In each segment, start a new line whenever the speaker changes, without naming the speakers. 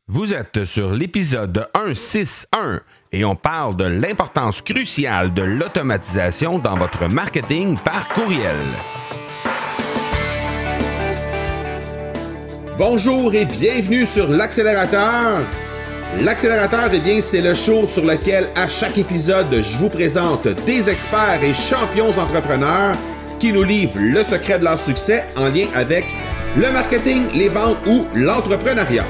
Vous êtes sur l'épisode 161 et on parle de l'importance cruciale de l'automatisation dans votre marketing par courriel.
Bonjour et bienvenue sur l'Accélérateur. L'Accélérateur, eh bien, c'est le show sur lequel, à chaque épisode, je vous présente des experts et champions entrepreneurs qui nous livrent le secret de leur succès en lien avec le marketing, les ventes ou l'entrepreneuriat.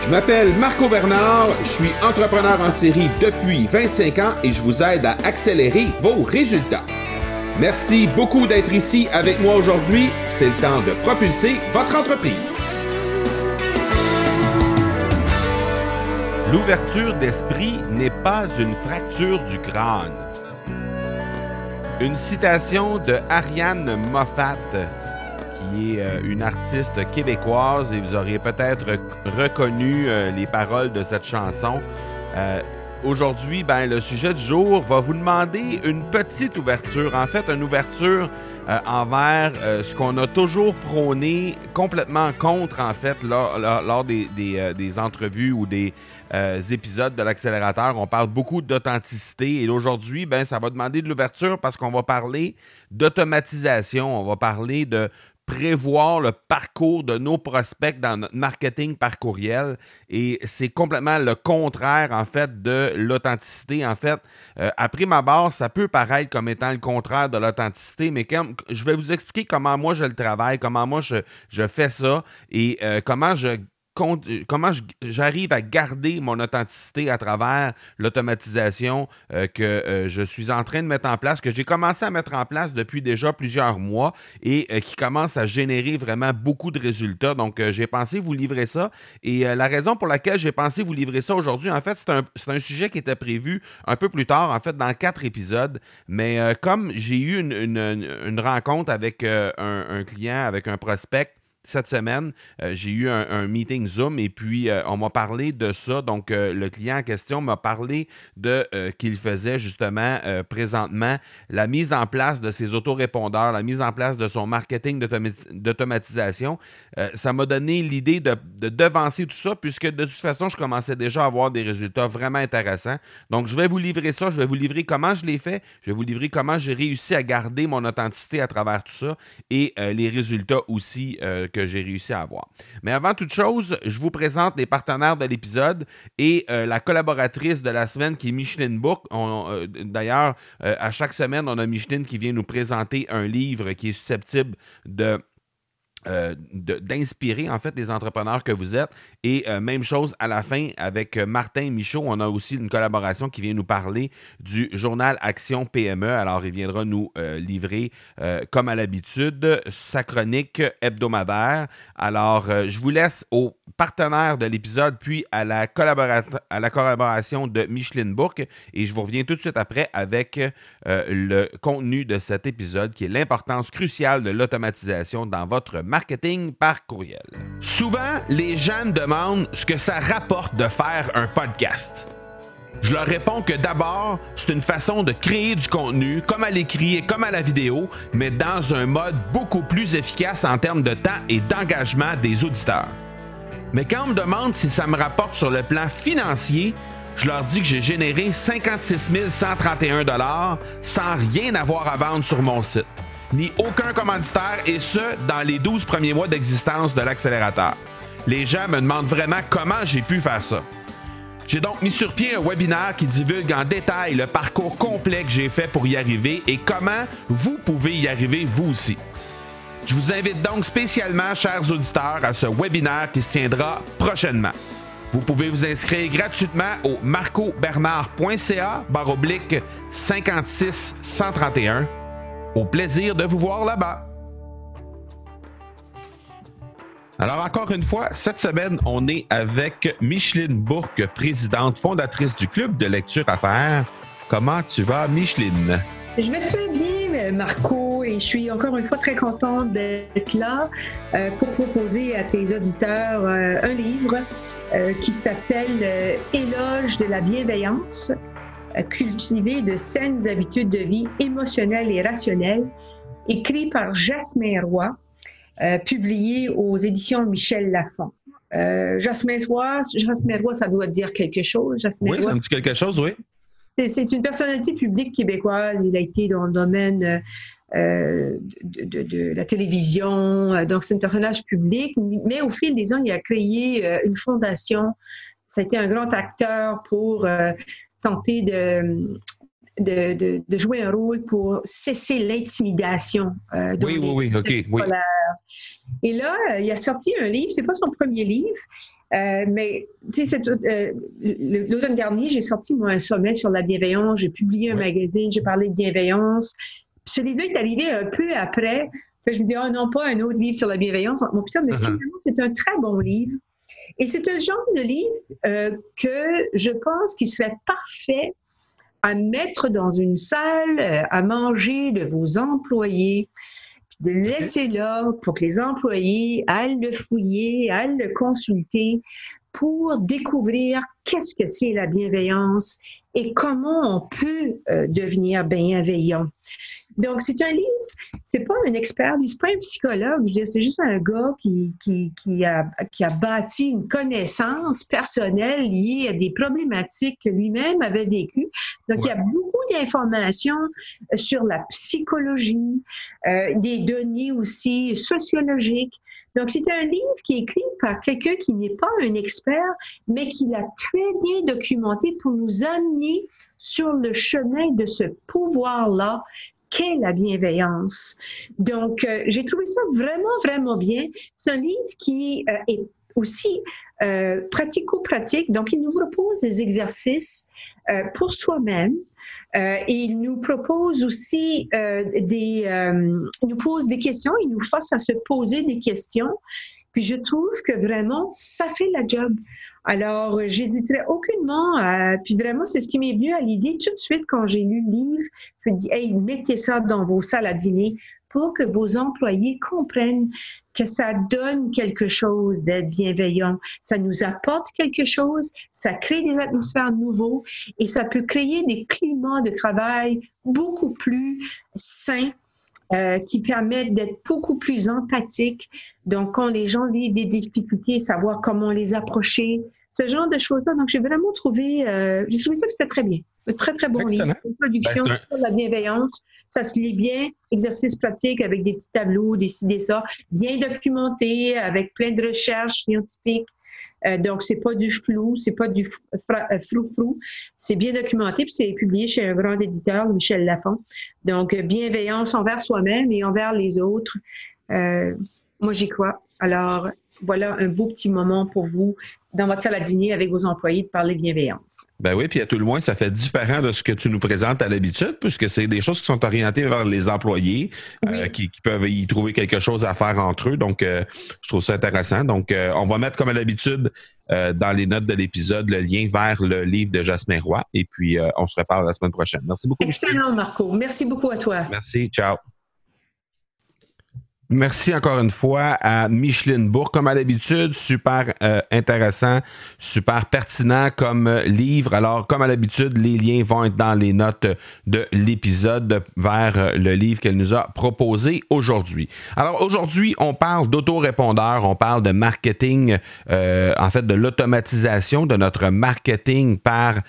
Je m'appelle Marco Bernard, je suis entrepreneur en série depuis 25 ans et je vous aide à accélérer vos résultats. Merci beaucoup d'être ici avec moi aujourd'hui. C'est le temps de propulser votre entreprise.
L'ouverture d'esprit n'est pas une fracture du crâne. Une citation de Ariane Moffat, qui est une artiste québécoise, et vous auriez peut-être reconnu les paroles de cette chanson. Aujourd'hui, le sujet du jour va vous demander une petite ouverture, en fait une ouverture envers ce qu'on a toujours prôné, complètement contre en fait lors des entrevues ou des épisodes de l'accélérateur. On parle beaucoup d'authenticité et aujourd'hui, ça va demander de l'ouverture parce qu'on va parler d'automatisation, on va parler de prévoir le parcours de nos prospects dans notre marketing par courriel et c'est complètement le contraire en fait de l'authenticité. En fait, à prime abord, ça peut paraître comme étant le contraire de l'authenticité, mais je vais vous expliquer comment moi je le travaille, comment moi je fais ça et comment j'arrive à garder mon authenticité à travers l'automatisation que je suis en train de mettre en place, que j'ai commencé à mettre en place depuis déjà plusieurs mois et qui commence à générer vraiment beaucoup de résultats. Donc, j'ai pensé vous livrer ça. Et la raison pour laquelle j'ai pensé vous livrer ça aujourd'hui, en fait, c'est un sujet qui était prévu un peu plus tard, en fait, dans 4 épisodes. Mais comme j'ai eu une rencontre avec un client, avec un prospect, cette semaine, j'ai eu un meeting Zoom et puis on m'a parlé de ça. Donc, le client en question m'a parlé de qu'il faisait justement présentement la mise en place de ses autorépondeurs, la mise en place de son marketing d'automatisation. Ça m'a donné l'idée de devancer tout ça puisque de toute façon, je commençais déjà à avoir des résultats vraiment intéressants. Donc, je vais vous livrer ça. Je vais vous livrer comment je l'ai fait. Je vais vous livrer comment j'ai réussi à garder mon authenticité à travers tout ça et les résultats aussi que j'ai réussi à avoir. Mais avant toute chose, je vous présente les partenaires de l'épisode et la collaboratrice de la semaine qui est Micheline Book. D'ailleurs, à chaque semaine, on a Micheline qui vient nous présenter un livre qui est susceptible d'inspirer en fait les entrepreneurs que vous êtes et même chose à la fin avec Martin Michaud, on a aussi une collaboration qui vient nous parler du journal Action PME. Alors il viendra nous livrer comme à l'habitude sa chronique hebdomadaire. Alors je vous laisse aux partenaires de l'épisode puis à la collaboration de Micheline Bourque et je vous reviens tout de suite après avec le contenu de cet épisode qui est l'importance cruciale de l'automatisation dans votre marketing par courriel. Souvent, les gens me demandent ce que ça rapporte de faire un podcast. Je leur réponds que d'abord, c'est une façon de créer du contenu, comme à l'écrit et comme à la vidéo, mais dans un mode beaucoup plus efficace en termes de temps et d'engagement des auditeurs. Mais quand on me demande si ça me rapporte sur le plan financier, je leur dis que j'ai généré 56 131 $ sans rien avoir à vendre sur mon site, ni aucun commanditaire, et ce, dans les 12 premiers mois d'existence de l'accélérateur. Les gens me demandent vraiment comment j'ai pu faire ça. J'ai donc mis sur pied un webinaire qui divulgue en détail le parcours complet que j'ai fait pour y arriver et comment vous pouvez y arriver vous aussi. Je vous invite donc spécialement, chers auditeurs, à ce webinaire qui se tiendra prochainement. Vous pouvez vous inscrire gratuitement au marcobernard.ca/56 131. Au plaisir de vous voir là-bas. Alors encore une fois, cette semaine, on est avec Micheline Bourque, présidente fondatrice du Club de lecture à faire. Comment tu vas, Micheline?
Je vais très bien, Marco, et je suis encore une fois très contente d'être là pour proposer à tes auditeurs un livre qui s'appelle Éloge de la bienveillance, cultiver de saines habitudes de vie émotionnelles et rationnelles, écrit par Jasmin Roy, publié aux éditions Michel Lafon. Jasmin Roy, ça doit dire quelque chose. Jasmin
Oui,
Roy,
ça me dit quelque chose, oui.
c'est une personnalité publique québécoise. Il a été dans le domaine de la télévision. Donc, c'est un personnage public. Mais au fil des ans, il a créé une fondation. Ça a été un grand acteur pour tenter de jouer un rôle pour cesser l'intimidation.
Oui, OK. Oui.
Et là, il a sorti un livre. C'est pas son premier livre. Mais tu sais, l'automne dernier, j'ai sorti moi un sommet sur la bienveillance, j'ai publié un magazine, j'ai parlé de bienveillance. Puis ce livre-là est arrivé un peu après. Puis je me dis, oh non, pas un autre livre sur la bienveillance. Bon, putain, mais finalement, c'est un très bon livre. Et c'est un genre de livre que je pense qu'il serait parfait à mettre dans une salle à manger de vos employés, de le laisser là pour que les employés aillent le fouiller, aillent le consulter pour découvrir qu'est-ce que c'est la bienveillance et comment on peut devenir bienveillant. Donc, c'est un livre, c'est pas un expert, c'est pas un psychologue, je veux dire, c'est juste un gars qui a bâti une connaissance personnelle liée à des problématiques que lui-même avait vécues. Donc, il y a beaucoup d'informations sur la psychologie, des données aussi sociologiques. Donc, c'est un livre qui est écrit par quelqu'un qui n'est pas un expert, mais qui l'a très bien documenté pour nous amener sur le chemin de ce pouvoir-là qu'est la bienveillance. Donc, j'ai trouvé ça vraiment, vraiment bien. C'est un livre qui est aussi pratico-pratique. Donc, il nous propose des exercices pour soi-même. Et il nous propose aussi il nous pose des questions, il nous force à se poser des questions. Puis je trouve que vraiment, ça fait la job. Alors, j'hésiterais aucunement. Puis vraiment, c'est ce qui m'est venu à l'idée tout de suite quand j'ai lu le livre. Je me dis, hey, mettez ça dans vos salles à dîner pour que vos employés comprennent que ça donne quelque chose d'être bienveillant. Ça nous apporte quelque chose, ça crée des atmosphères nouveaux et ça peut créer des climats de travail beaucoup plus sains qui permettent d'être beaucoup plus empathiques. Donc, quand les gens vivent des difficultés, savoir comment les approcher, ce genre de choses-là. Donc, j'ai vraiment trouvé ça que c'était très bien. Un très, très bon livre. Une production sur la bienveillance. Ça se lit bien. Exercice pratique avec des petits tableaux, des ci, des ça. Bien documenté, avec plein de recherches scientifiques. Donc, c'est pas du flou, c'est pas du frou-frou. C'est bien documenté, puis c'est publié chez un grand éditeur, Michel Lafon. Donc, bienveillance envers soi-même et envers les autres. Moi, j'y crois. Alors, voilà un beau petit moment pour vous dans votre salle à dîner avec vos employés de parler de bienveillance.
Ben oui, puis à tout le moins, ça fait différent de ce que tu nous présentes à l'habitude, puisque c'est des choses qui sont orientées vers les employés, qui peuvent y trouver quelque chose à faire entre eux. Donc, je trouve ça intéressant. Donc, on va mettre comme à l'habitude dans les notes de l'épisode le lien vers le livre de Jasmin Roy. Et puis, on se reparle la semaine prochaine. Merci beaucoup.
Excellent, Marco. Merci beaucoup à toi.
Merci. Ciao. Merci encore une fois à Micheline Bourque. Comme à l'habitude, super intéressant, super pertinent comme livre. Alors, comme à l'habitude, les liens vont être dans les notes de l'épisode vers le livre qu'elle nous a proposé aujourd'hui. Alors, aujourd'hui, on parle d'autorépondeur, on parle de marketing, en fait, de l'automatisation de notre marketing par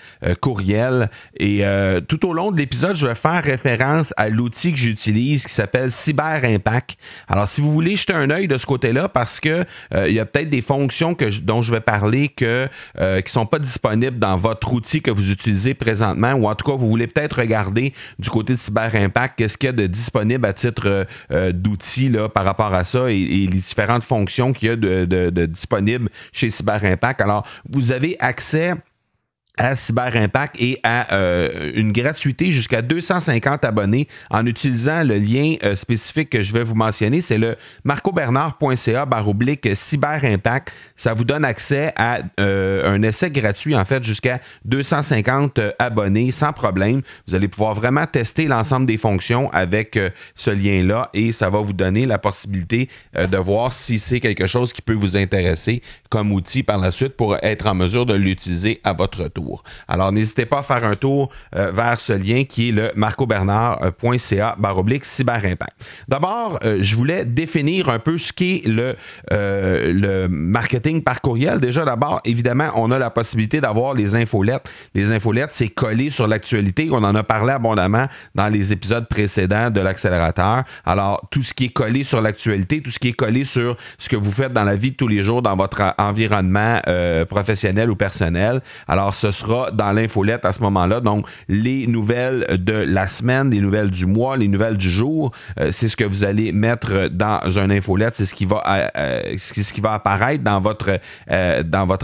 courriel. Et tout au long de l'épisode, je vais faire référence à l'outil que j'utilise qui s'appelle Cyber Impact. Alors, si vous voulez jeter un œil de ce côté-là, parce que il y a peut-être des fonctions dont je vais parler qui ne sont pas disponibles dans votre outil que vous utilisez présentement, ou en tout cas, vous voulez peut-être regarder du côté de Cyber Impact, qu'est-ce qu'il y a de disponible à titre d'outils là, par rapport à ça et les différentes fonctions qu'il y a de disponibles chez Cyber Impact. Alors, vous avez accès à Cyber Impact et à une gratuité jusqu'à 250 abonnés en utilisant le lien spécifique que je vais vous mentionner. C'est le marcobernard.ca/Cyber Impact. Ça vous donne accès à un essai gratuit, en fait, jusqu'à 250 abonnés sans problème. Vous allez pouvoir vraiment tester l'ensemble des fonctions avec ce lien-là et ça va vous donner la possibilité de voir si c'est quelque chose qui peut vous intéresser comme outil par la suite pour être en mesure de l'utiliser à votre tour. tour. Alors, n'hésitez pas à faire un tour vers ce lien qui est le marcobernard.ca/cyberimpact. D'abord, je voulais définir un peu ce qu'est le marketing par courriel. Déjà, d'abord, évidemment, on a la possibilité d'avoir les infolettes. Les infolettes, c'est collé sur l'actualité. On en a parlé abondamment dans les épisodes précédents de l'accélérateur. Alors, tout ce qui est collé sur l'actualité, tout ce qui est collé sur ce que vous faites dans la vie de tous les jours, dans votre environnement professionnel ou personnel. Alors, ce sera dans l'infolette à ce moment-là. Donc, les nouvelles de la semaine, les nouvelles du mois, les nouvelles du jour, c'est ce que vous allez mettre dans un infolette. C'est ce qui va apparaître dans votre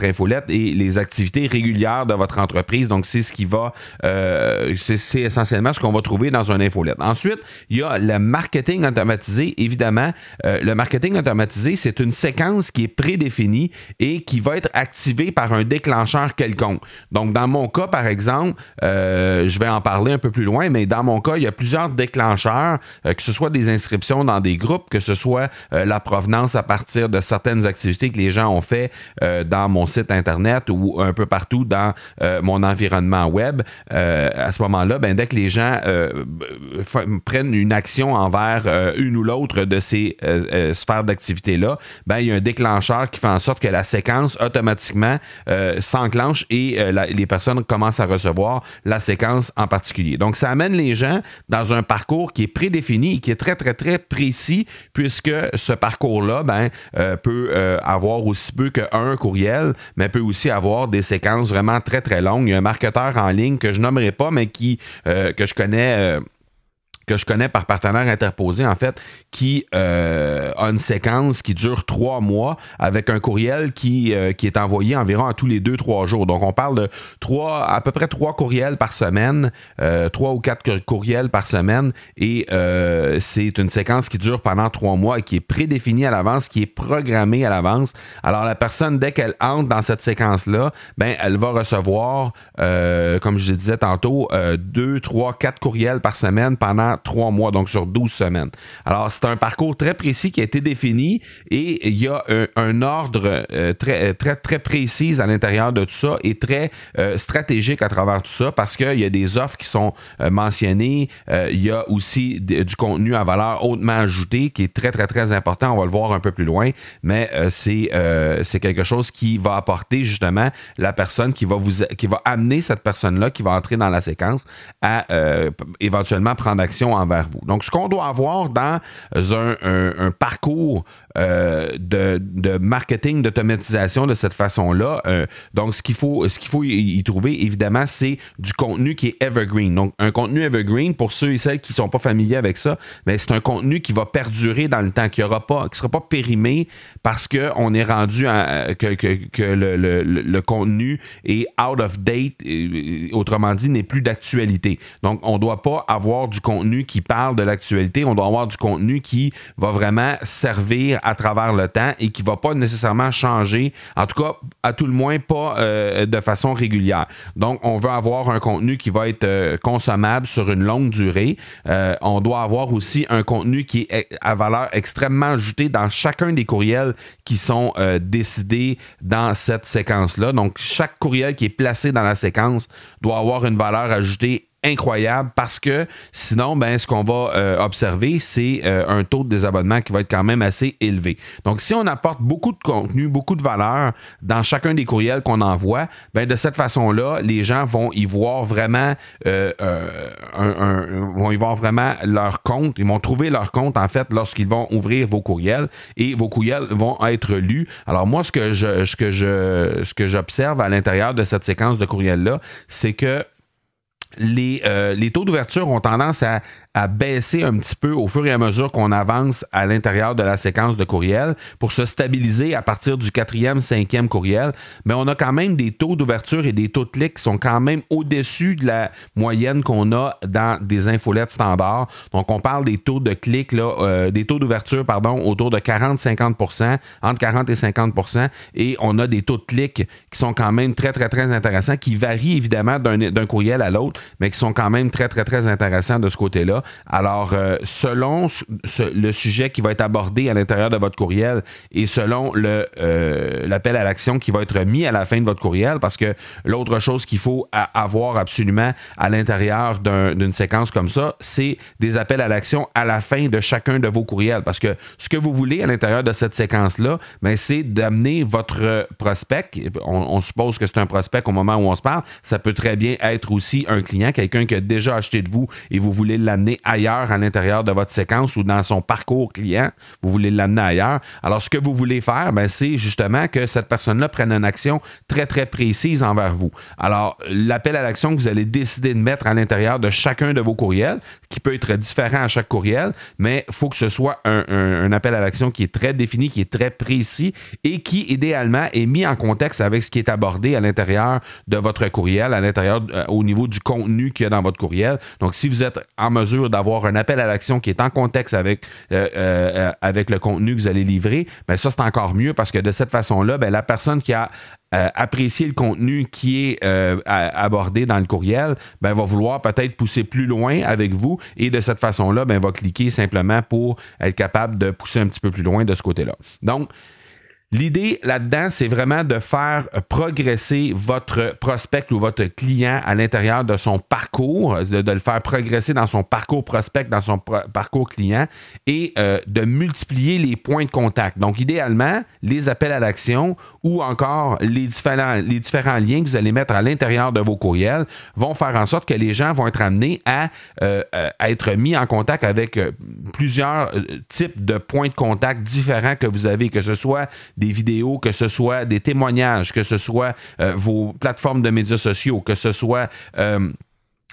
infolette et les activités régulières de votre entreprise. Donc, c'est ce qui va... c'est essentiellement ce qu'on va trouver dans un infolette. Ensuite, il y a le marketing automatisé. Évidemment, le marketing automatisé, c'est une séquence qui est prédéfinie et qui va être activée par un déclencheur quelconque. Donc, dans mon cas, par exemple, je vais en parler un peu plus loin, mais dans mon cas, il y a plusieurs déclencheurs, que ce soit des inscriptions dans des groupes, que ce soit la provenance à partir de certaines activités que les gens ont fait dans mon site Internet ou un peu partout dans mon environnement web. À ce moment-là, ben, dès que les gens prennent une action envers une ou l'autre de ces sphères d'activité-là, ben, il y a un déclencheur qui fait en sorte que la séquence automatiquement s'enclenche et les personnes commencent à recevoir la séquence en particulier. Donc, ça amène les gens dans un parcours qui est prédéfini et qui est très, très, très précis, puisque ce parcours-là peut avoir aussi peu qu'un courriel, mais peut aussi avoir des séquences vraiment très, très longues. Il y a un marketeur en ligne que je nommerai pas, mais que je connais par partenaire interposé, en fait, qui a une séquence qui dure 3 mois avec un courriel qui est envoyé environ à tous les 2-3 jours. Donc, on parle de à peu près 3 courriels par semaine, 3 ou 4 courriels par semaine, et c'est une séquence qui dure pendant 3 mois et qui est prédéfinie à l'avance, qui est programmée à l'avance. Alors, la personne, dès qu'elle entre dans cette séquence-là, ben, elle va recevoir, comme je le disais tantôt, 2, 3, 4 courriels par semaine pendant 3 mois, donc sur 12 semaines. Alors, c'est un parcours très précis qui a été défini et il y a un ordre très, très, très précis à l'intérieur de tout ça et très stratégique à travers tout ça parce qu'il y a des offres qui sont mentionnées. Il y a aussi du contenu à valeur hautement ajoutée qui est très, très, très important. On va le voir un peu plus loin, mais c'est quelque chose qui va apporter justement la personne qui va amener cette personne-là qui va entrer dans la séquence à éventuellement prendre action envers vous. Donc, ce qu'on doit avoir dans un parcours de marketing, d'automatisation de cette façon-là, donc ce qu'il faut y trouver, évidemment, c'est du contenu qui est evergreen. Donc, un contenu evergreen, pour ceux et celles qui ne sont pas familiers avec ça, mais c'est un contenu qui va perdurer dans le temps, qui ne sera pas périmé parce qu'on est rendu que le contenu est out of date, autrement dit, n'est plus d'actualité. Donc, on ne doit pas avoir du contenu qui parle de l'actualité, on doit avoir du contenu qui va vraiment servir à travers le temps et qui ne va pas nécessairement changer, en tout cas, à tout le moins pas de façon régulière. Donc, on veut avoir un contenu qui va être consommable sur une longue durée. On doit avoir aussi un contenu qui est à valeur extrêmement ajoutée dans chacun des courriels qui sont décidés dans cette séquence-là. Donc, chaque courriel qui est placé dans la séquence doit avoir une valeur ajoutée incroyable parce que sinon, ben, ce qu'on va observer, c'est un taux de désabonnement qui va être quand même assez élevé. Donc, si on apporte beaucoup de contenu, beaucoup de valeur dans chacun des courriels qu'on envoie, ben, de cette façon-là, les gens vont y voir vraiment vont y voir vraiment leur compte. Ils vont trouver leur compte, en fait, lorsqu'ils vont ouvrir vos courriels et vos courriels vont être lus. Alors, moi, ce que j'observe à l'intérieur de cette séquence de courriels-là, c'est que les taux d'ouverture ont tendance à baisser un petit peu au fur et à mesure qu'on avance à l'intérieur de la séquence de courriel pour se stabiliser à partir du 4e, 5e courriel. Mais on a quand même des taux d'ouverture et des taux de clics qui sont quand même au-dessus de la moyenne qu'on a dans des infolettes standards. Donc, on parle des taux de clics, des taux d'ouverture, autour de 40-50%, entre 40 et 50%. Et on a des taux de clics qui sont quand même très, très, très intéressants, qui varient évidemment d'un courriel à l'autre, mais qui sont quand même très, très, très intéressants de ce côté-là. Alors, selon le sujet qui va être abordé à l'intérieur de votre courriel et selon l'appel à l'action qui va être mis à la fin de votre courriel, parce que l'autre chose qu'il faut avoir absolument à l'intérieur d'une séquence comme ça, c'est des appels à l'action à la fin de chacun de vos courriels. Parce que ce que vous voulez à l'intérieur de cette séquence-là, ben, c'est d'amener votre prospect. On suppose que c'est un prospect au moment où on se parle. Ça peut très bien être aussi un client, quelqu'un qui a déjà acheté de vous et vous voulez l'amener ailleurs à l'intérieur de votre séquence ou dans son parcours client. Vous voulez l'amener ailleurs. Alors, ce que vous voulez faire, ben, c'est justement que cette personne-là prenne une action très, très précise envers vous. Alors, l'appel à l'action que vous allez décider de mettre à l'intérieur de chacun de vos courriels, qui peut être différent à chaque courriel, mais il faut que ce soit un appel à l'action qui est très défini, qui est très précis et qui, idéalement, est mis en contexte avec ce qui est abordé à l'intérieur de votre courriel, à l'intérieur, au niveau du contenu qu'il y a dans votre courriel. Donc, si vous êtes en mesure d'avoir un appel à l'action qui est en contexte avec le contenu que vous allez livrer, bien ça, c'est encore mieux parce que de cette façon-là, bien, la personne qui a apprécier le contenu qui est abordé dans le courriel, ben, va vouloir peut-être pousser plus loin avec vous et de cette façon-là, ben, va cliquer simplement pour être capable de pousser un petit peu plus loin de ce côté-là. Donc, l'idée là-dedans, c'est vraiment de faire progresser votre prospect ou votre client à l'intérieur de son parcours, de le faire progresser dans son parcours prospect, dans son parcours client et de multiplier les points de contact. Donc, idéalement, les appels à l'action ou encore les différents liens que vous allez mettre à l'intérieur de vos courriels vont faire en sorte que les gens vont être amenés à être mis en contact avec plusieurs types de points de contact différents que vous avez, que ce soit des vidéos, que ce soit des témoignages, que ce soit vos plateformes de médias sociaux, que ce soit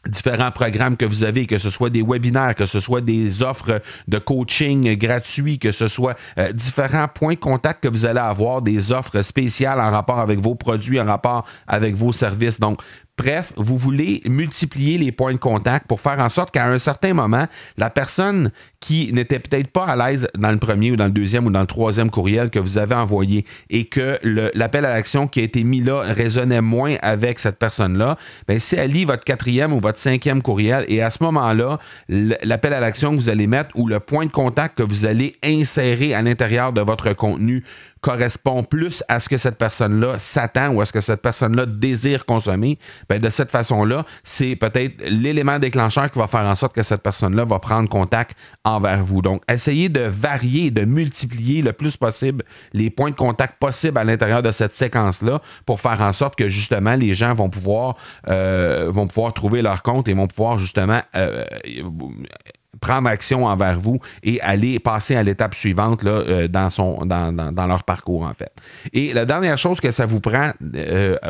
différents programmes que vous avez, que ce soit des webinaires, que ce soit des offres de coaching gratuits, que ce soit différents points de contact que vous allez avoir, des offres spéciales en rapport avec vos produits, en rapport avec vos services. Donc, bref, vous voulez multiplier les points de contact pour faire en sorte qu'à un certain moment, la personne qui n'était peut-être pas à l'aise dans le premier ou dans le deuxième ou dans le troisième courriel que vous avez envoyé et que l'appel à l'action qui a été mis là résonnait moins avec cette personne-là, bien, si elle lit votre quatrième ou votre cinquième courriel et à ce moment-là, l'appel à l'action que vous allez mettre ou le point de contact que vous allez insérer à l'intérieur de votre contenu correspond plus à ce que cette personne-là s'attend ou à ce que cette personne-là désire consommer, bien, de cette façon-là, c'est peut-être l'élément déclencheur qui va faire en sorte que cette personne-là va prendre contact envers vous. Donc, essayez de varier, de multiplier le plus possible les points de contact possibles à l'intérieur de cette séquence-là pour faire en sorte que, justement, les gens vont pouvoir trouver leur compte et vont pouvoir, justement, prendre action envers vous et aller passer à l'étape suivante là, dans leur parcours, en fait. Et la dernière chose que ça vous prend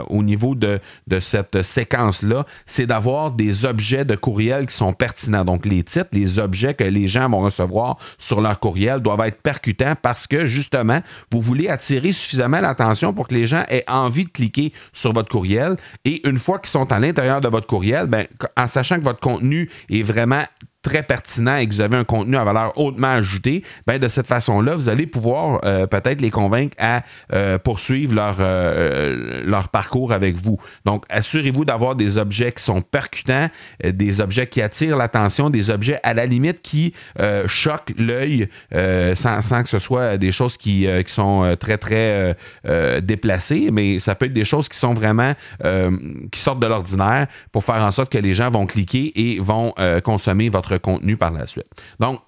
au niveau de cette séquence-là, c'est d'avoir des objets de courriel qui sont pertinents. Donc, les titres, les objets que les gens vont recevoir sur leur courriel doivent être percutants parce que, justement, vous voulez attirer suffisamment l'attention pour que les gens aient envie de cliquer sur votre courriel. Et une fois qu'ils sont à l'intérieur de votre courriel, ben, en sachant que votre contenu est vraiment très pertinent et que vous avez un contenu à valeur hautement ajoutée, ben de cette façon-là, vous allez pouvoir peut-être les convaincre à poursuivre leur parcours avec vous. Donc, assurez-vous d'avoir des objets qui sont percutants, des objets qui attirent l'attention, des objets à la limite qui choquent l'œil sans que ce soit des choses qui sont très, très déplacées, mais ça peut être des choses qui sont vraiment qui sortent de l'ordinaire pour faire en sorte que les gens vont cliquer et vont consommer votre contenu par la suite. Donc,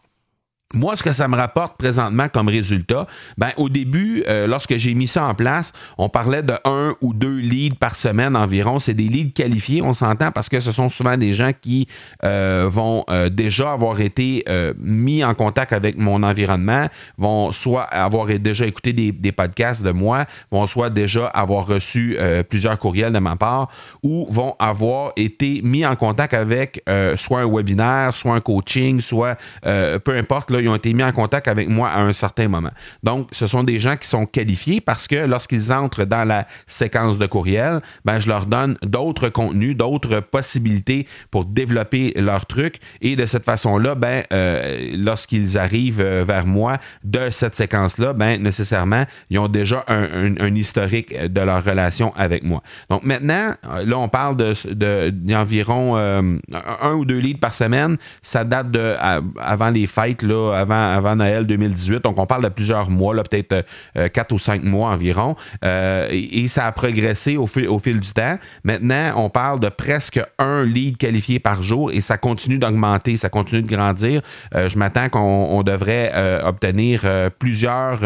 moi, ce que ça me rapporte présentement comme résultat, ben, au début, lorsque j'ai mis ça en place, on parlait de 1 ou 2 leads par semaine environ. C'est des leads qualifiés, on s'entend, parce que ce sont souvent des gens qui vont déjà avoir été mis en contact avec mon environnement, vont soit avoir déjà écouté des podcasts de moi, vont soit déjà avoir reçu plusieurs courriels de ma part, ou vont avoir été mis en contact avec soit un webinaire, soit un coaching, soit peu importe, là, ils ont été mis en contact avec moi à un certain moment. Donc, ce sont des gens qui sont qualifiés parce que lorsqu'ils entrent dans la séquence de courriel, ben, je leur donne d'autres contenus, d'autres possibilités pour développer leur truc. Et de cette façon-là, ben, lorsqu'ils arrivent vers moi de cette séquence-là, ben, nécessairement, ils ont déjà un historique de leur relation avec moi. Donc maintenant, là, on parle d'environ 1 ou 2 leads par semaine. Ça date avant les fêtes, là, avant Noël 2018. Donc, on parle de plusieurs mois, là, peut-être 4 ou 5 mois environ. Et ça a progressé au fil du temps. Maintenant, on parle de presque 1 lead qualifié par jour et ça continue d'augmenter, ça continue de grandir. Je m'attends qu'on devrait obtenir plusieurs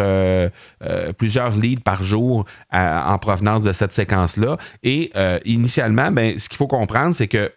leads par jour en provenance de cette séquence-là. Et initialement, ben, ce qu'il faut comprendre, c'est que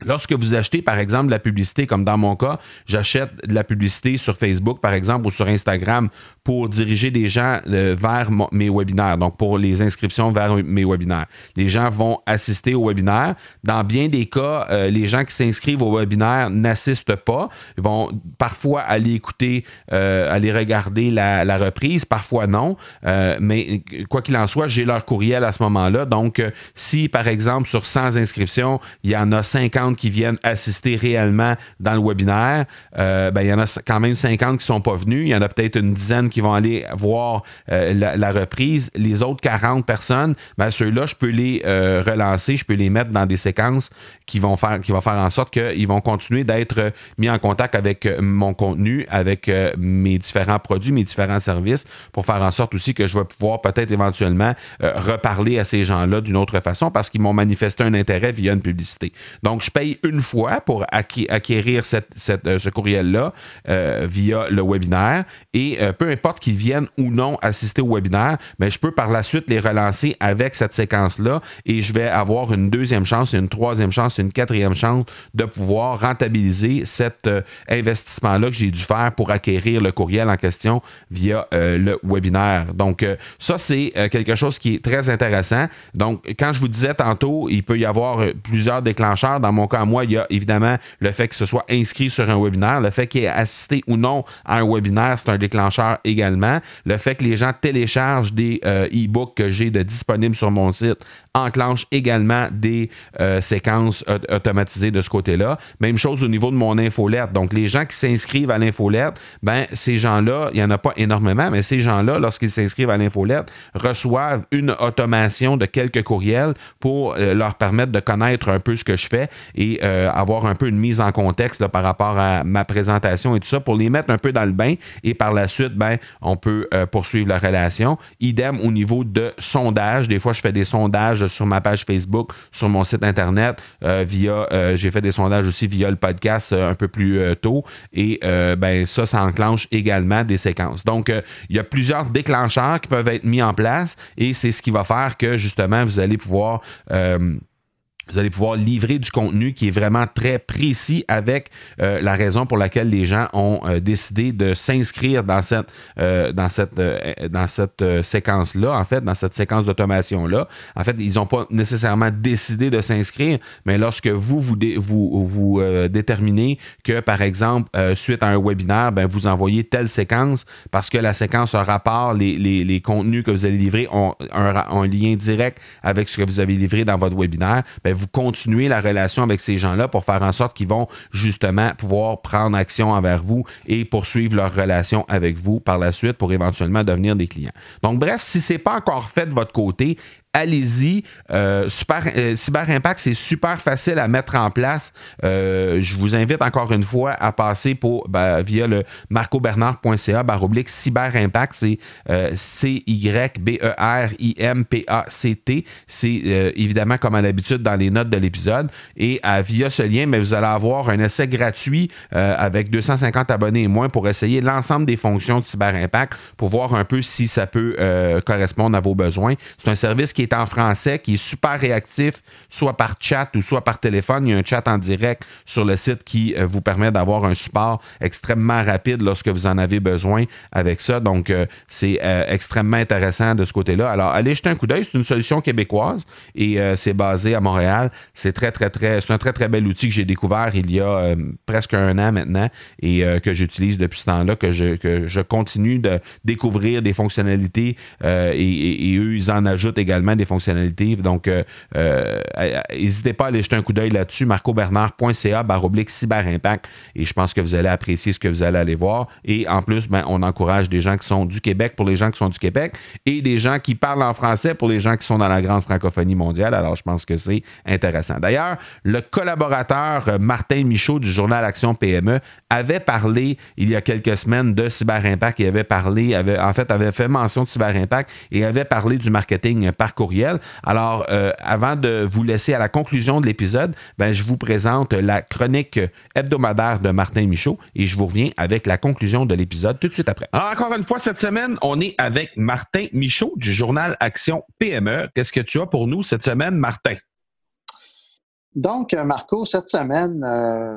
lorsque vous achetez, par exemple, de la publicité, comme dans mon cas, j'achète de la publicité sur Facebook, par exemple, ou sur Instagram pour diriger des gens vers mes webinaires, donc pour les inscriptions vers mes webinaires. Les gens vont assister au webinaire. Dans bien des cas, les gens qui s'inscrivent au webinaire n'assistent pas. Ils vont parfois aller écouter, aller regarder la reprise, parfois non. Mais quoi qu'il en soit, j'ai leur courriel à ce moment-là. Donc, si, par exemple, sur 100 inscriptions, il y en a 50 qui viennent assister réellement dans le webinaire, ben, il y en a quand même 50 qui ne sont pas venus. Il y en a peut-être une dizaine qui vont aller voir la reprise. Les autres 40 personnes, ben, ceux-là, je peux les relancer, je peux les mettre dans des séquences qui vont faire en sorte qu'ils vont continuer d'être mis en contact avec mon contenu, avec mes différents produits, mes différents services, pour faire en sorte aussi que je vais pouvoir peut-être éventuellement reparler à ces gens-là d'une autre façon parce qu'ils m'ont manifesté un intérêt via une publicité. Donc, je paye une fois pour acquérir ce courriel-là via le webinaire et peu importe qu'ils viennent ou non assister au webinaire, mais je peux par la suite les relancer avec cette séquence-là et je vais avoir une deuxième chance, une troisième chance, une quatrième chance de pouvoir rentabiliser cet investissement-là que j'ai dû faire pour acquérir le courriel en question via le webinaire. Donc, ça, c'est quelque chose qui est très intéressant. Donc, quand je vous disais tantôt, il peut y avoir plusieurs déclencheurs. Dans mon cas, moi, il y a évidemment le fait que ce soit inscrit sur un webinaire, le fait qu'il ait assisté ou non à un webinaire, c'est un déclencheur également. Le fait que les gens téléchargent des e-books que j'ai disponibles sur mon site enclenche également des séquences automatisées de ce côté-là. Même chose au niveau de mon infolette. Donc, les gens qui s'inscrivent à l'infolette, ben, ces gens-là, il n'y en a pas énormément, mais ces gens-là, lorsqu'ils s'inscrivent à l'infolette, reçoivent une automation de quelques courriels pour leur permettre de connaître un peu ce que je fais et avoir un peu une mise en contexte là, par rapport à ma présentation et tout ça, pour les mettre un peu dans le bain et par la suite, ben, on peut poursuivre la relation. Idem au niveau de sondage. Des fois, je fais des sondages sur ma page Facebook, sur mon site Internet, j'ai fait des sondages aussi via le podcast un peu plus tôt et ben, ça enclenche également des séquences. Donc, il y a plusieurs déclencheurs qui peuvent être mis en place et c'est ce qui va faire que, justement, vous allez pouvoir livrer du contenu qui est vraiment très précis avec la raison pour laquelle les gens ont décidé de s'inscrire dans cette séquence-là, en fait, dans cette séquence d'automation-là. En fait, ils n'ont pas nécessairement décidé de s'inscrire, mais lorsque vous déterminez que, par exemple, suite à un webinaire, ben, vous envoyez telle séquence parce que la séquence a rapport, les contenus que vous allez livrer ont un lien direct avec ce que vous avez livré dans votre webinaire, ben, vous continuez la relation avec ces gens-là pour faire en sorte qu'ils vont justement pouvoir prendre action envers vous et poursuivre leur relation avec vous par la suite pour éventuellement devenir des clients. Donc bref, si ce n'est pas encore fait de votre côté, allez-y. Cyber Impact, c'est super facile à mettre en place. Je vous invite encore une fois à passer via le marcobernard.ca/Cyber Impact. C'est CYBERIMPACT. C'est évidemment comme à l'habitude dans les notes de l'épisode. Et via ce lien, mais vous allez avoir un essai gratuit avec 250 abonnés et moins pour essayer l'ensemble des fonctions de Cyber Impact pour voir un peu si ça peut correspondre à vos besoins. C'est un service qui est est en français, qui est super réactif, soit par chat ou soit par téléphone. Il y a un chat en direct sur le site qui vous permet d'avoir un support extrêmement rapide lorsque vous en avez besoin avec ça. Donc, c'est extrêmement intéressant de ce côté-là. Alors, allez jeter un coup d'œil. C'est une solution québécoise et c'est basé à Montréal. C'est un très, très bel outil que j'ai découvert il y a presque un an maintenant et que j'utilise depuis ce temps-là, que je continue de découvrir des fonctionnalités et eux, ils en ajoutent également des fonctionnalités. Donc, n'hésitez pas à aller jeter un coup d'œil là-dessus, marcobernard.ca/cyberimpact et je pense que vous allez apprécier ce que vous allez aller voir. Et en plus, on encourage des gens qui sont du Québec pour les gens qui sont du Québec et des gens qui parlent en français pour les gens qui sont dans la grande francophonie mondiale. Alors, je pense que c'est intéressant. D'ailleurs, le collaborateur Martin Michaud du journal Action PME avait parlé il y a quelques semaines de Cyberimpact. Il avait fait mention de Cyberimpact et avait parlé du marketing par courriel. Alors, avant de vous laisser à la conclusion de l'épisode, je vous présente la chronique hebdomadaire de Martin Michaud et je vous reviens avec la conclusion de l'épisode tout de suite après. Alors, encore une fois, cette semaine, on est avec Martin Michaud du journal Action PME. Qu'est-ce que tu as pour nous cette semaine, Martin?
Donc, Marco, cette semaine,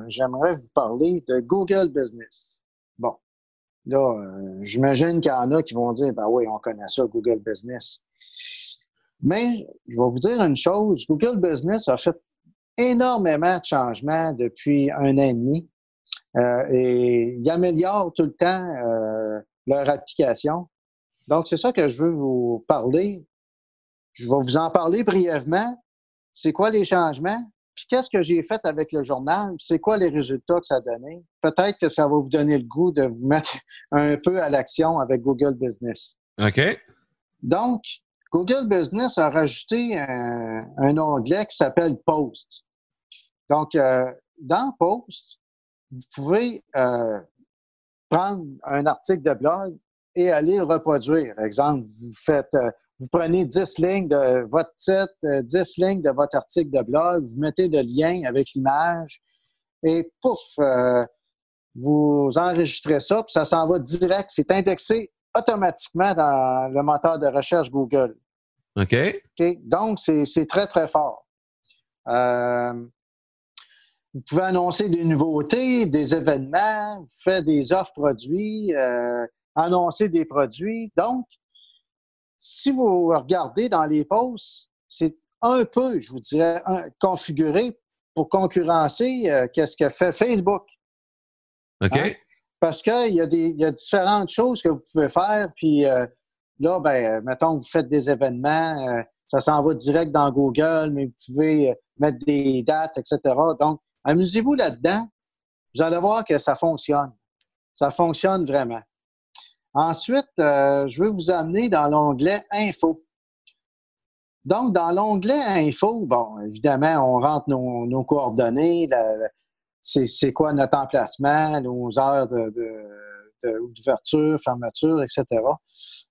j'aimerais vous parler de Google Business. Bon, là, j'imagine qu'il y en a qui vont dire, ben oui, on connaît ça, Google Business. Mais je vais vous dire une chose, Google Business a fait énormément de changements depuis un an et demi et ils améliorent tout le temps leur application. Donc, c'est ça que je veux vous parler. Je vais vous en parler brièvement. C'est quoi les changements? Puis qu'est-ce que j'ai fait avec le journal? Puis c'est quoi les résultats que ça a donné? Peut-être que ça va vous donner le goût de vous mettre un peu à l'action avec Google Business.
OK.
Donc, Google Business a rajouté un onglet qui s'appelle Post. Donc, dans Post, vous pouvez prendre un article de blog et aller le reproduire. Par exemple, vous prenez 10 lignes de votre titre, 10 lignes de votre article de blog, vous mettez le lien avec l'image et pouf, vous enregistrez ça, puis ça s'en va direct. C'est indexé automatiquement dans le moteur de recherche Google.
OK.
Okay? Donc, c'est très, très fort. Vous pouvez annoncer des nouveautés, des événements, faire des offres produits, annoncer des produits. Donc, si vous regardez dans les posts, c'est un peu, je vous dirais, configuré pour concurrencer qu'est-ce que fait Facebook.
OK.
Hein? Parce qu'il y a différentes choses que vous pouvez faire, puis là, mettons que vous faites des événements, ça s'en va direct dans Google, mais vous pouvez mettre des dates, etc. Donc, amusez-vous là-dedans. Vous allez voir que ça fonctionne. Ça fonctionne vraiment. Ensuite, je veux vous amener dans l'onglet Info. Donc, dans l'onglet Info, bon, évidemment, on rentre nos coordonnées, c'est quoi notre emplacement, nos heures d'ouverture, fermeture, etc.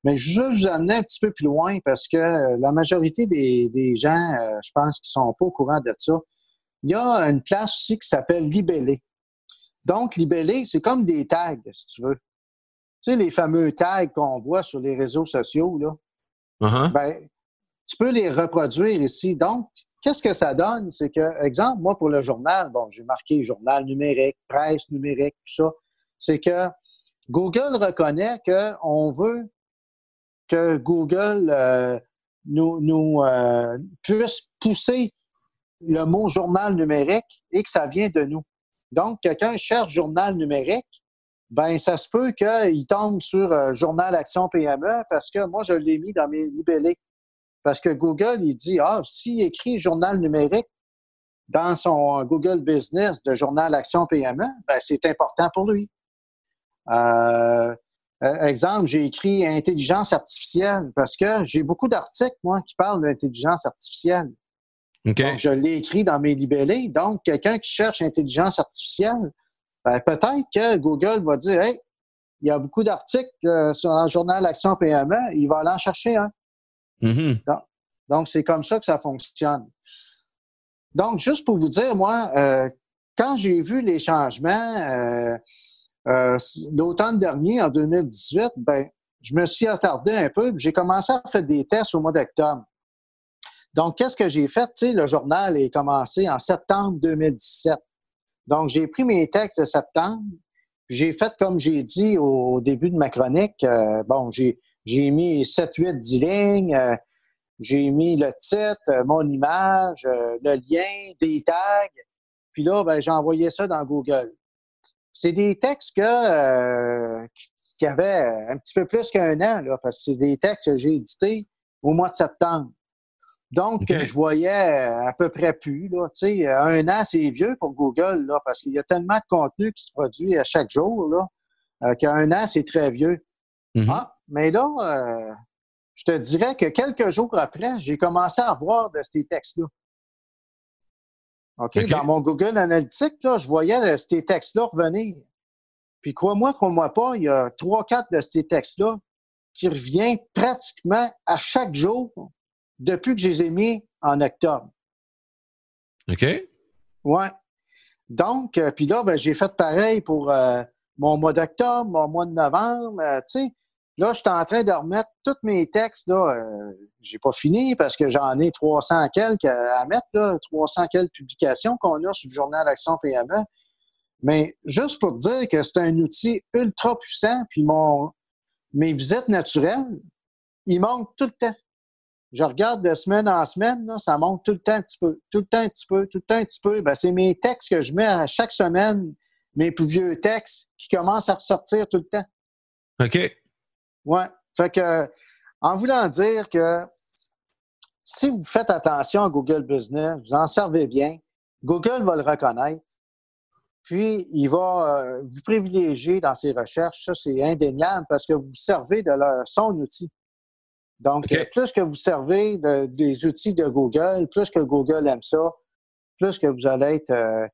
Mais je veux vous amener un petit peu plus loin parce que la majorité des gens, je pense, qui sont pas au courant de ça. Il y a une place aussi qui s'appelle Libellé. Donc, Libellé, c'est comme des tags, si tu veux. Tu sais, les fameux tags qu'on voit sur les réseaux sociaux, là, tu peux les reproduire ici. Donc, qu'est-ce que ça donne? C'est que, exemple, moi, pour le journal, bon, j'ai marqué journal numérique, presse numérique, tout ça. C'est que Google reconnaît qu'on veut que Google nous puisse pousser le mot journal numérique et que ça vient de nous. Donc, quelqu'un cherche journal numérique, ça se peut qu'il tombe sur Journal Action PME parce que moi, je l'ai mis dans mes libellés. Parce que Google, il dit, s'il écrit journal numérique dans son Google Business de Journal Action PME, c'est important pour lui. Exemple, j'ai écrit intelligence artificielle parce que j'ai beaucoup d'articles, moi, qui parlent d'intelligence artificielle.
Okay.
Donc, je l'ai écrit dans mes libellés. Donc, quelqu'un qui cherche intelligence artificielle, peut-être que Google va dire, hey, il y a beaucoup d'articles sur le journal Action PME, il va aller en chercher un.
Mm-hmm.
Donc, c'est comme ça que ça fonctionne. Donc, juste pour vous dire, moi, quand j'ai vu les changements l'automne dernier, en 2018, je me suis attardé un peu. J'ai commencé à faire des tests au mois d'octobre. Donc, qu'est-ce que j'ai fait? Tu sais, le journal est commencé en septembre 2017. Donc, j'ai pris mes textes de septembre, puis j'ai fait comme j'ai dit au début de ma chronique. Bon, j'ai mis 7, 8, 10 lignes, j'ai mis le titre, mon image, le lien, des tags, puis là, ben, j'ai envoyé ça dans Google. C'est des textes qui avaient un petit peu plus qu'un an, là, parce que c'est des textes que j'ai édités au mois de septembre. Donc, je voyais à peu près plus. Là, tu sais, un an, c'est vieux pour Google, là, parce qu'il y a tellement de contenu qui se produit à chaque jour là, qu'un an, c'est très vieux. Mais là, je te dirais que quelques jours après, j'ai commencé à voir de ces textes-là. OK? Dans mon Google Analytics, là, je voyais ces textes-là revenir. Puis crois-moi pas, il y a 3-4 de ces textes-là qui reviennent pratiquement à chaque jour depuis que je les ai mis en octobre.
OK.
Ouais. Donc, puis là, ben, j'ai fait pareil pour mon mois d'octobre, mon mois de novembre. Tu sais, là, je suis en train de remettre tous mes textes. Là, j'ai pas fini parce que j'en ai 300 quelques à mettre, là, 300 quelques publications qu'on a sur le journal Action PME. Mais juste pour dire que c'est un outil ultra puissant, puis mes visites naturelles, ils montent tout le temps. Je regarde de semaine en semaine, là, ça monte tout le temps un petit peu, tout le temps un petit peu, tout le temps un petit peu. Ben, c'est mes textes que je mets à chaque semaine, mes plus vieux textes qui commencent à ressortir tout le temps.
OK.
Ouais. Fait que, en voulant dire que si vous faites attention à Google Business, vous en servez bien, Google va le reconnaître, puis il va vous privilégier dans ses recherches. Ça, c'est indéniable parce que vous servez de son outil. Donc, plus que vous servez des outils de Google, plus que Google aime ça, plus que vous allez être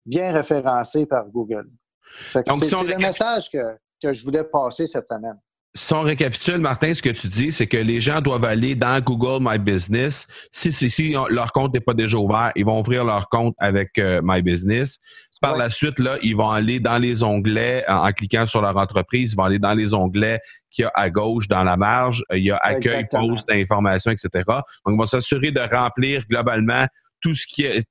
bien référencé par Google. Fait que c'est le message que je voulais passer cette semaine.
Si on récapitule, Martin, ce que tu dis, c'est que les gens doivent aller dans Google My Business. Si leur compte n'est pas déjà ouvert, ils vont ouvrir leur compte avec My Business. Par la suite, là, ils vont aller dans les onglets, en cliquant sur leur entreprise, ils vont aller dans les onglets qu'il y a à gauche dans la marge. Il y a accueil, poste, information, etc. Donc, ils vont s'assurer de remplir globalement tout ce qu'il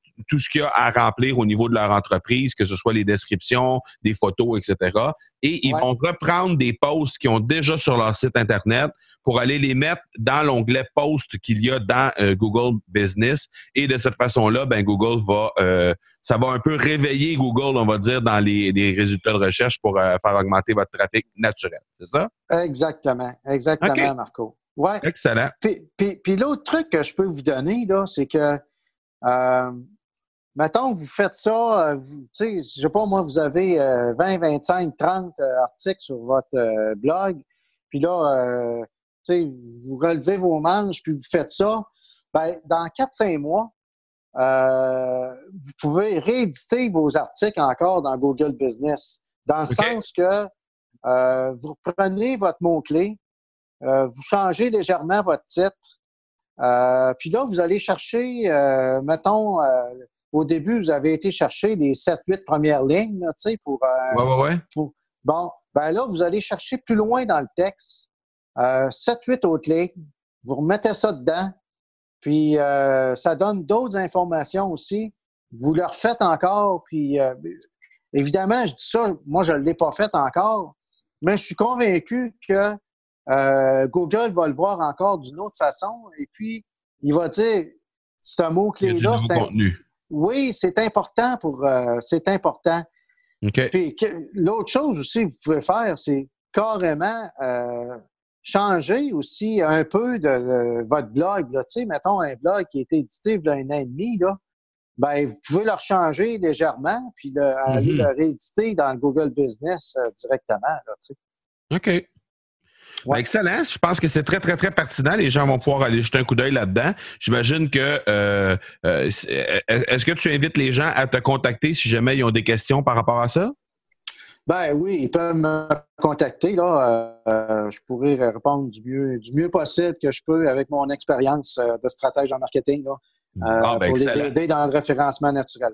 y a à remplir au niveau de leur entreprise, que ce soit les descriptions, des photos, etc. Et ils vont reprendre des posts qu'ils ont déjà sur leur site Internet pour aller les mettre dans l'onglet Post qu'il y a dans Google Business. Et de cette façon-là, ben Google ça va un peu réveiller Google, on va dire, dans les résultats de recherche pour faire augmenter votre trafic naturel. C'est ça?
Exactement, okay. Marco. Ouais.
Excellent.
Puis l'autre truc que je peux vous donner, là, c'est que mettons, vous faites ça, tu sais, je sais pas, moi, vous avez 20, 25, 30 articles sur votre blog, puis là, tu sais, vous relevez vos manches, puis vous faites ça, ben dans 4-5 mois, vous pouvez rééditer vos articles encore dans Google Business, dans le sens que vous reprenez votre mot-clé, vous changez légèrement votre titre, puis là, vous allez chercher, mettons, au début, vous avez été chercher les 7-8 premières lignes, tu sais, pour... bon, ben là, vous allez chercher plus loin dans le texte, 7-8 autres lignes, vous remettez ça dedans, puis ça donne d'autres informations aussi. Vous le refaites encore, puis évidemment, je dis ça, moi, je ne l'ai pas fait encore, mais je suis convaincu que Google va le voir encore d'une autre façon, et puis il va dire, c'est un mot-clé-là. Oui, c'est important c'est important.
Okay.
Puis l'autre chose aussi que vous pouvez faire, c'est carrément changer aussi un peu de votre blog. Là. Tu sais, mettons un blog qui a été édité il y a 1 an et demi, là, ben, vous pouvez le changer légèrement, puis aller le rééditer dans le Google Business directement. Là, tu sais.
OK. Ouais. Ben, excellent. Je pense que c'est très, très, très pertinent. Les gens vont pouvoir aller jeter un coup d'œil là-dedans. J'imagine que est-ce que tu invites les gens à te contacter si jamais ils ont des questions par rapport à ça?
Ben oui, ils peuvent me contacter. Là. Je pourrais répondre du mieux possible que je peux avec mon expérience de stratège en marketing là, pour excellent. Les aider dans le référencement naturel.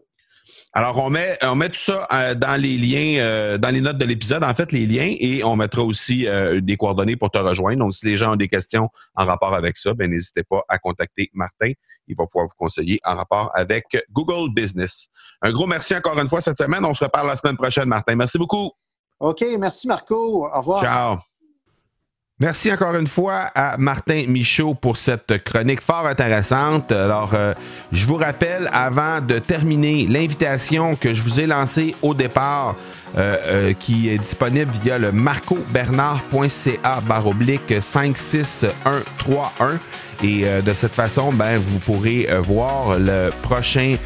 Alors, on met tout ça dans les liens, dans les notes de l'épisode, en fait, les liens, et on mettra aussi des coordonnées pour te rejoindre. Donc, si les gens ont des questions en rapport avec ça, ben n'hésitez pas à contacter Martin. Il va pouvoir vous conseiller en rapport avec Google Business. Un gros merci encore une fois cette semaine. On se reparle la semaine prochaine, Martin. Merci beaucoup.
OK, merci Marco. Au revoir.
Ciao. Merci encore une fois à Martin Michaud pour cette chronique fort intéressante. Alors, je vous rappelle, avant de terminer, l'invitation que je vous ai lancée au départ, qui est disponible via le marcobernard.ca/56131. Et de cette façon, ben, vous pourrez voir la prochaine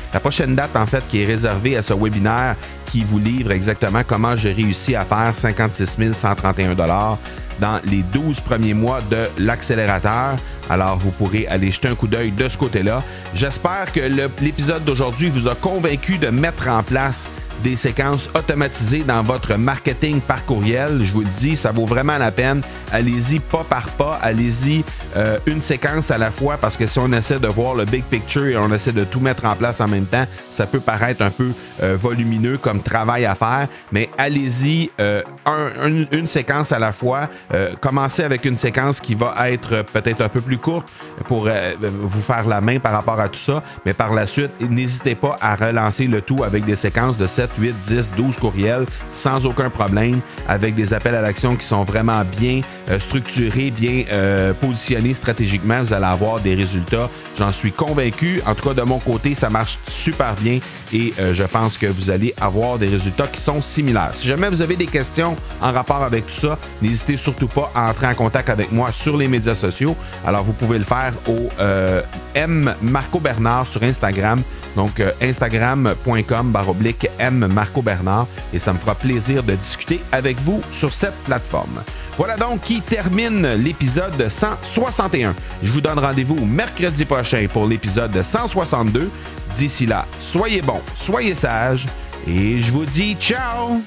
date, en fait, qui est réservée à ce webinaire qui vous livre exactement comment j'ai réussi à faire 56 131 $ dans les 12 premiers mois de l'accélérateur. Alors, vous pourrez aller jeter un coup d'œil de ce côté-là. J'espère que l'épisode d'aujourd'hui vous a convaincu de mettre en place des séquences automatisées dans votre marketing par courriel. Je vous le dis, ça vaut vraiment la peine. Allez-y pas par pas, allez-y une séquence à la fois, parce que si on essaie de voir le big picture et on essaie de tout mettre en place en même temps, ça peut paraître un peu volumineux comme travail à faire, mais allez-y une séquence à la fois. Commencez avec une séquence qui va être peut-être un peu plus courte pour vous faire la main par rapport à tout ça, mais par la suite, n'hésitez pas à relancer le tout avec des séquences de 7, 8, 10, 12 courriels sans aucun problème, avec des appels à l'action qui sont vraiment bien structurés, bien positionnés stratégiquement. Vous allez avoir des résultats, j'en suis convaincu. En tout cas, de mon côté, ça marche super bien et je pense que vous allez avoir des résultats qui sont similaires. Si jamais vous avez des questions en rapport avec tout ça, n'hésitez surtout pas à entrer en contact avec moi sur les médias sociaux. Alors, vous pouvez le faire au M Marco Bernard sur Instagram. Donc, instagram.com/M-Marco-Bernard, et ça me fera plaisir de discuter avec vous sur cette plateforme. Voilà donc qui termine l'épisode 161. Je vous donne rendez-vous mercredi prochain pour l'épisode 162. D'ici là, soyez bons, soyez sages, et je vous dis ciao!